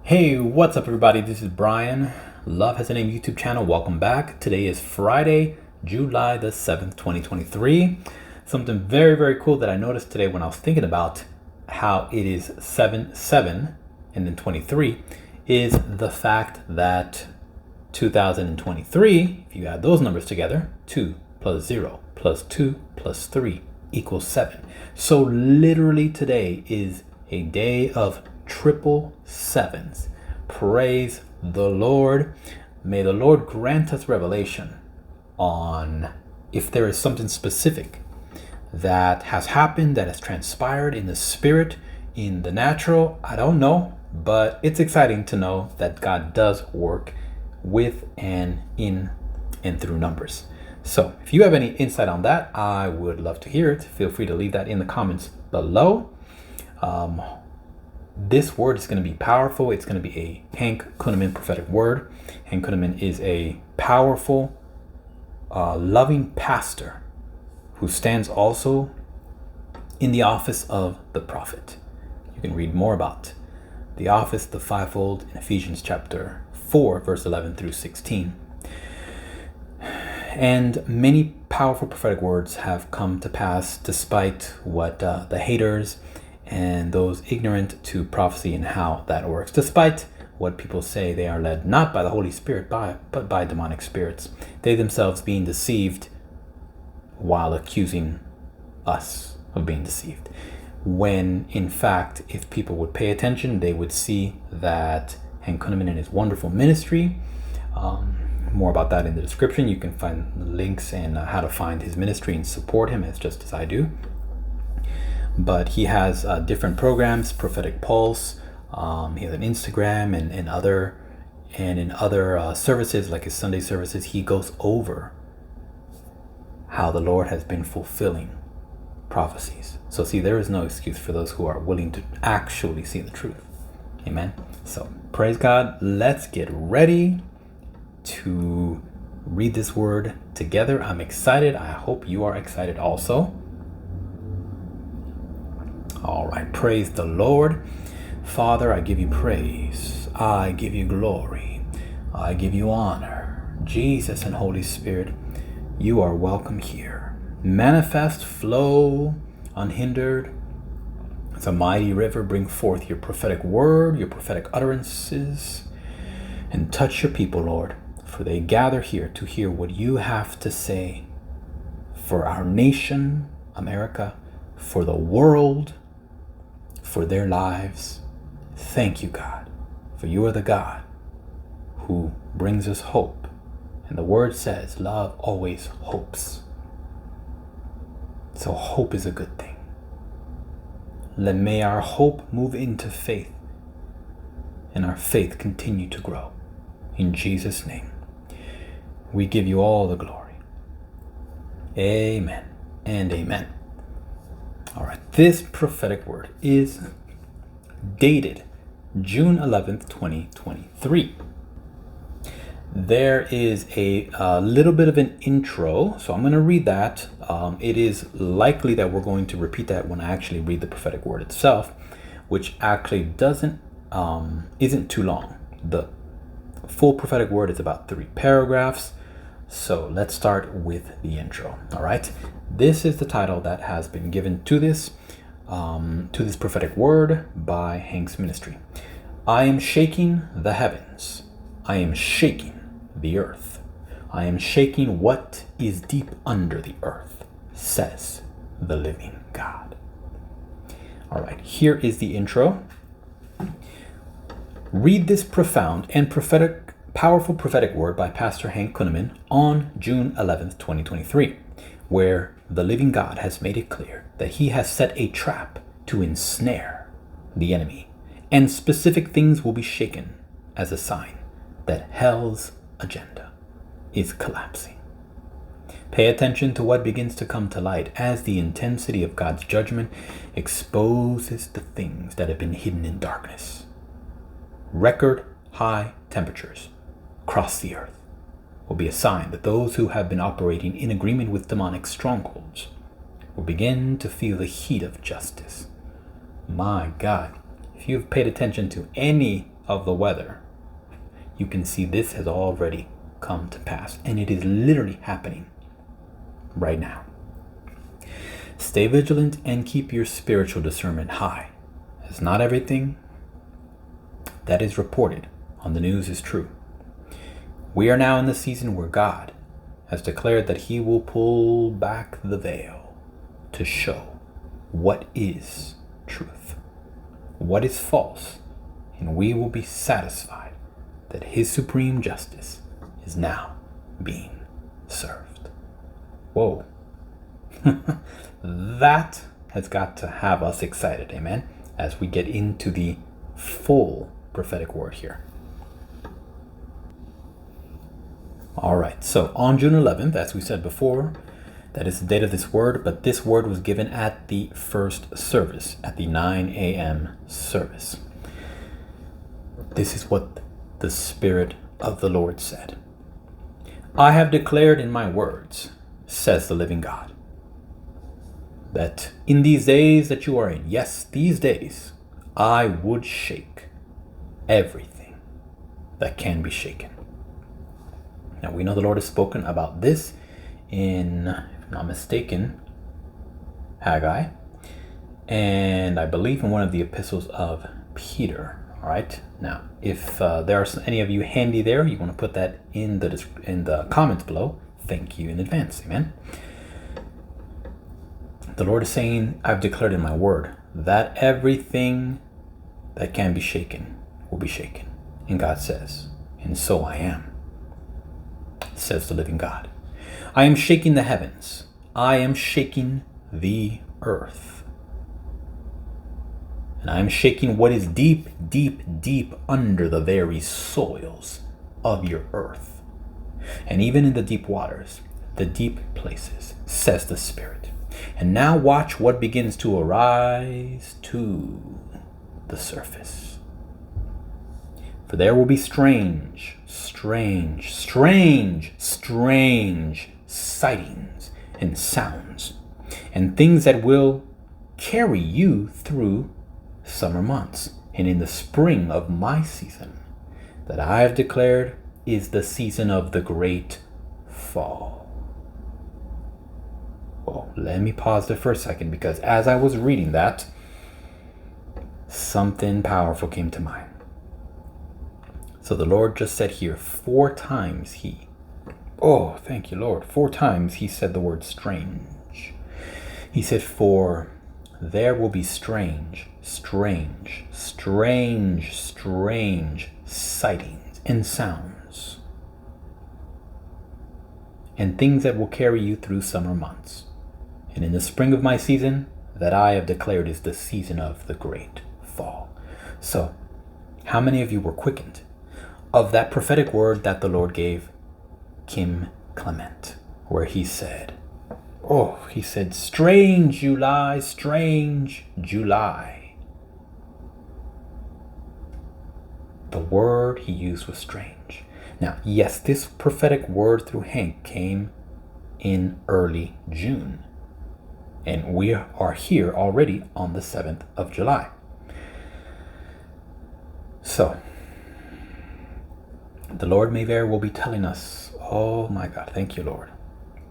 Hey, what's up, everybody? This is Brian. Love Has a Name YouTube channel. Welcome back. Today is Friday, July the 7th, 2023. Something very, very cool that I noticed today when I was thinking about how it is 7/7 and then 23 is the fact that 2023, if you add those numbers together, 2 plus 0 plus 2 plus 3 equals 7. So literally today is a day of triple sevens. Praise the Lord. May the Lord grant us revelation on if there is something specific that has happened, that has transpired in the spirit, in the natural. I don't know, but it's exciting to know that God does work with and in and through numbers. So if you have any insight on that, I would love to hear it. Feel free to leave that in the comments below. This word is going to be powerful. It's going to be a Hank Kunneman prophetic word. Hank Kunneman is a powerful, loving pastor who stands also in the office of the prophet. You can read more about the office, the fivefold, in Ephesians chapter 4, verse 11 through 16. And many powerful prophetic words have come to pass despite what the haters and those ignorant to prophecy and how that works, despite what people say they are led not by the Holy Spirit, but by demonic spirits, they themselves being deceived while accusing us of being deceived. When in fact, if people would pay attention, they would see that Hank Kunneman and his wonderful ministry, more about that in the description. You can find links and how to find his ministry and support him just as I do. But he has different programs, Prophetic Pulse. He has an Instagram and in other services, like his Sunday services, he goes over how the Lord has been fulfilling prophecies. So see, there is no excuse for those who are willing to actually see the truth. Amen. So praise God. Let's get ready to read this word together. I'm excited. I hope you are excited also. All right, praise the Lord. Father, I give you praise. I give you glory. I give you honor. Jesus and Holy Spirit, you are welcome here. Manifest, flow, unhindered. As a mighty river, bring forth your prophetic word, your prophetic utterances, and touch your people, Lord, for they gather here to hear what you have to say for our nation, America, for the world, for their lives. Thank you, God, for you are the God who brings us hope. And the word says, love always hopes. So hope is a good thing. May our hope move into faith and our faith continue to grow. In Jesus' name, we give you all the glory. Amen and amen. All right, this prophetic word is dated June 11th, 2023. There is a little bit of an intro, so I'm going to read that. It is likely that we're going to repeat that when I actually read the prophetic word itself, which actually isn't too long. The full prophetic word is about 3 paragraphs. So let's start with the intro. All right. This is the title that has been given to this prophetic word by Hank's ministry. I am shaking the heavens. I am shaking the earth. I am shaking what is deep under the earth, says the living God. All right. Here is the intro. Read this profound and powerful prophetic word by Pastor Hank Kunneman on June 11th, 2023, where the living God has made it clear that he has set a trap to ensnare the enemy, and specific things will be shaken as a sign that hell's agenda is collapsing. Pay attention to what begins to come to light as the intensity of God's judgment exposes the things that have been hidden in darkness. Record high temperatures across the earth will be a sign that those who have been operating in agreement with demonic strongholds will begin to feel the heat of justice. My God, if you've paid attention to any of the weather, you can see this has already come to pass. And it is literally happening right now. Stay vigilant and keep your spiritual discernment high, as not everything that is reported on the news is true. We are now in the season where God has declared that he will pull back the veil to show what is truth, what is false, and we will be satisfied that his supreme justice is now being served. Whoa. That has got to have us excited, amen, as we get into the full prophetic word here. All right, so on June 11th, as we said before, that is the date of this word, but this word was given at the first service, at the 9 a.m. service. This is what the Spirit of the Lord said. I have declared in my words, says the living God, that in these days that you are in, yes, these days, I would shake everything that can be shaken. Now we know the Lord has spoken about this in, if I'm not mistaken, Haggai, and I believe in one of the epistles of Peter. All right. Now, if there are any of you handy there, you want to put that in the comments below. Thank you in advance. Amen. The Lord is saying, I've declared in my word that everything that can be shaken will be shaken. And God says, and so I am, says the living God. I am shaking the heavens. I am shaking the earth. And I am shaking what is deep, deep, deep under the very soils of your earth. And even in the deep waters, the deep places, says the Spirit. And now watch what begins to arise to the surface. For there will be strange sightings and sounds, and things that will carry you through summer months, and in the spring of my season that I have declared is the season of the great fall. Oh, let me pause there for a second, because as I was reading that, something powerful came to mind. So the Lord just said here 4 times thank you, Lord. 4 times he said the word strange. He said, for there will be strange sightings and sounds, and things that will carry you through summer months. And in the spring of my season that I have declared is the season of the great fall. So, how many of you were quickened of that prophetic word that the Lord gave Kim Clement, where he said, strange July. The word he used was strange. Now, yes, this prophetic word through Hank came in early June. And we are here already on the 7th of July. So, the Lord may very well be telling us, oh my God, thank you, Lord.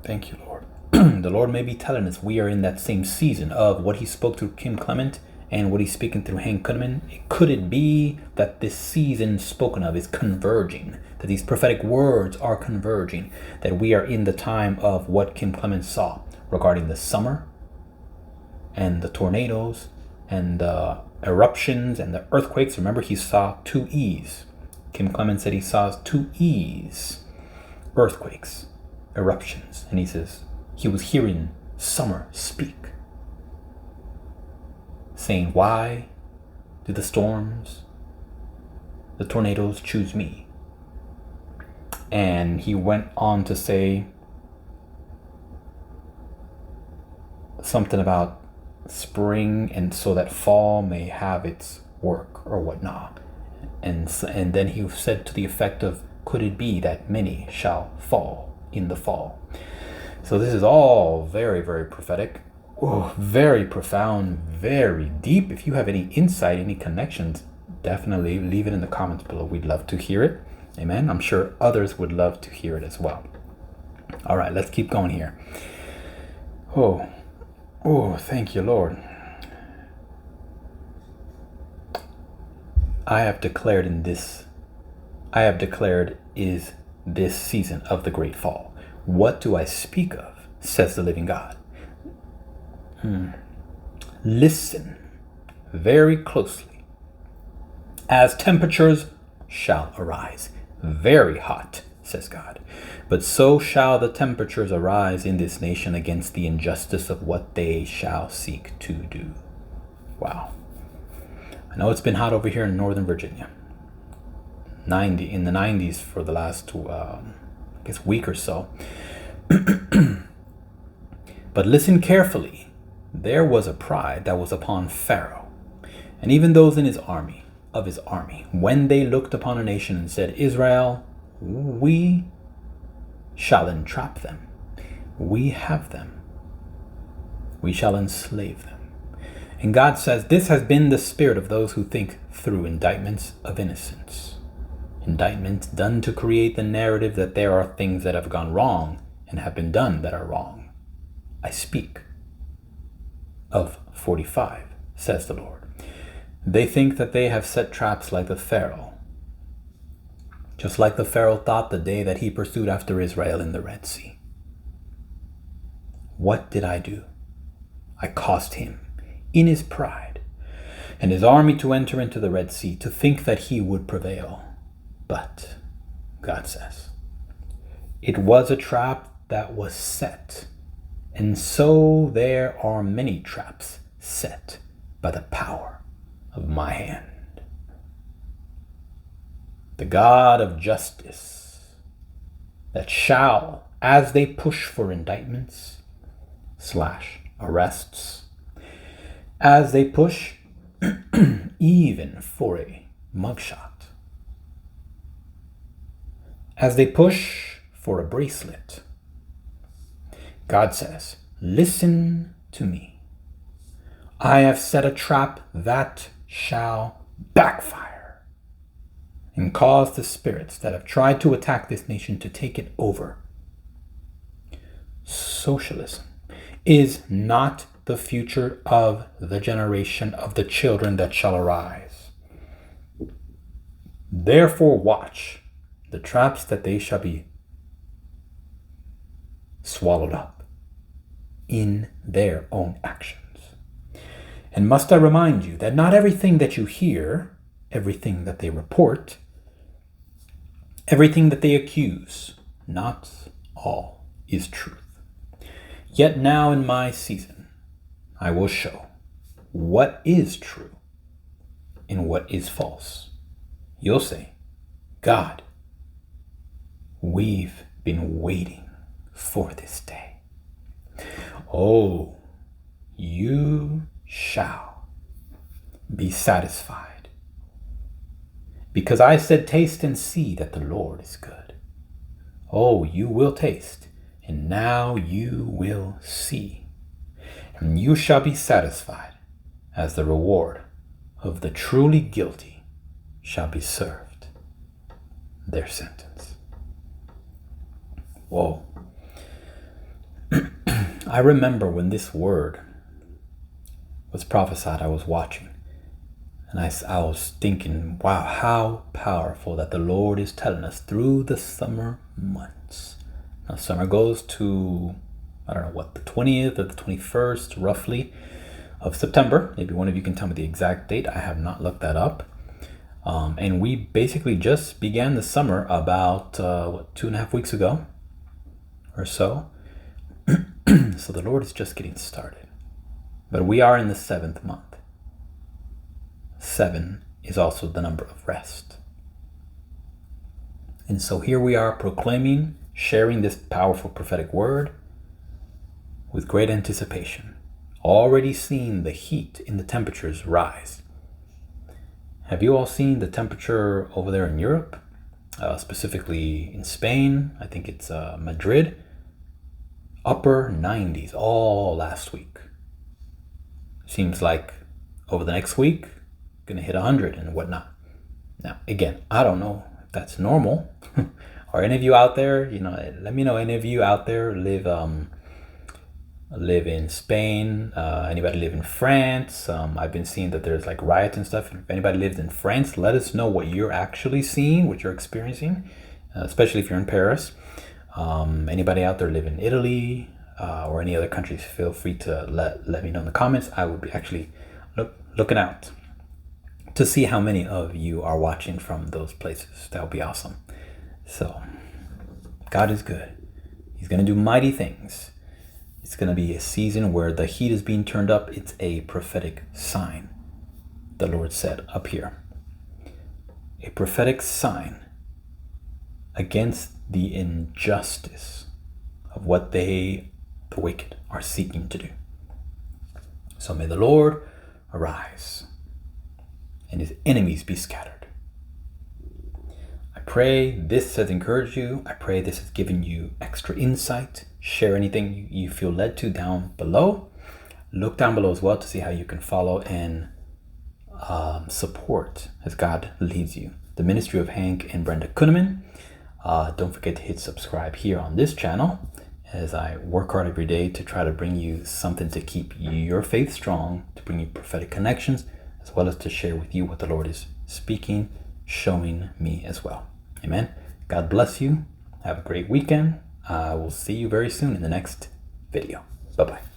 Thank you, Lord. The Lord may be telling us we are in that same season of what he spoke through Kim Clement and what he's speaking through Hank Kunneman. Could it be that this season spoken of is converging, that these prophetic words are converging, that we are in the time of what Kim Clement saw regarding the summer and the tornadoes and the eruptions and the earthquakes? Remember, he saw 2 E's. Kim Clement said he saw 2 E's, earthquakes, eruptions, and he says he was hearing summer speak, saying, why do the storms, the tornadoes choose me? And he went on to say something about spring, and so that fall may have its work or whatnot. And then he said to the effect of, could it be that many shall fall in the fall? So this is all very, very prophetic, very profound, very deep. If you have any insight, any connections, definitely leave it in the comments below. We'd love to hear it. Amen. I'm sure others would love to hear it as well. All right, let's keep going here. Oh, thank you, Lord. I have declared is this season of the great fall. What do I speak of, says the living God? Listen very closely. As temperatures shall arise, very hot, says God, but so shall the temperatures arise in this nation against the injustice of what they shall seek to do. Wow. I know it's been hot over here in Northern Virginia. In the 90s for the last, week or so. But listen carefully. There was a pride that was upon Pharaoh, and even those in his army, when they looked upon a nation and said, Israel, we shall entrap them. We have them. We shall enslave them. And God says, this has been the spirit of those who think through indictments of innocence. Indictments done to create the narrative that there are things that have gone wrong and have been done that are wrong. I speak of 45, says the Lord. They think that they have set traps like the Pharaoh. Just like the Pharaoh thought the day that he pursued after Israel in the Red Sea. What did I do? I caused him, in his pride, and his army to enter into the Red Sea, to think that he would prevail. But, God says, it was a trap that was set, and so there are many traps set by the power of my hand. The God of justice, that shall, as they push for indictments / arrests, as they push even for a mugshot, as they push for a bracelet, God says, listen to me. I have set a trap that shall backfire and cause the spirits that have tried to attack this nation to take it over. Socialism is not the future of the generation of the children that shall arise. Therefore watch the traps that they shall be swallowed up in their own actions. And must I remind you that not everything that you hear, everything that they report, everything that they accuse, not all is truth. Yet now in my season, I will show what is true and what is false. You'll say, God, we've been waiting for this day. Oh, you shall be satisfied. Because I said, taste and see that the Lord is good. Oh, you will taste, and now you will see. And you shall be satisfied, as the reward of the truly guilty shall be served their sentence. Whoa. I remember when this word was prophesied, I was watching. And I was thinking, wow, how powerful that the Lord is telling us through the summer months. Now, summer goes to, I don't know what, the 20th or the 21st, roughly, of September. Maybe one of you can tell me the exact date. I have not looked that up. And we basically just began the summer about, 2.5 weeks ago or so. So the Lord is just getting started. But we are in the 7th month. 7 is also the number of rest. And so here we are proclaiming, sharing this powerful prophetic word with great anticipation. Already seeing the heat in the temperatures rise. Have you all seen the temperature over there in Europe? Specifically in Spain, I think it's Madrid. Upper 90s all last week. Seems like over the next week, gonna hit 100 and whatnot. Now, again, I don't know if that's normal. Or any of you out there, let me know. Any of you out there live in Spain? Anybody live in France? I've been seeing that there's like riots and stuff. If anybody lives in France, let us know what you're actually seeing, what you're experiencing, especially if you're in Paris. Anybody out there live in Italy or any other countries, feel free to let me know in the comments. I would be actually looking out to see how many of you are watching from those places. That would be awesome. So, God is good. He's going to do mighty things. It's going to be a season where the heat is being turned up. It's a prophetic sign, the Lord said up here. A prophetic sign against the injustice of what the wicked are seeking to do. So may the Lord arise and his enemies be scattered. I pray this has encouraged you. I pray this has given you extra insight. Share anything you feel led to down below. Look down below as well to see how you can follow and support as God leads you. The ministry of Hank and Brenda Kunneman. Don't forget to hit subscribe here on this channel as I work hard every day to try to bring you something to keep your faith strong, to bring you prophetic connections, as well as to share with you what the Lord is speaking, showing me as well. Amen. God bless you. Have a great weekend. I will see you very soon in the next video. Bye-bye.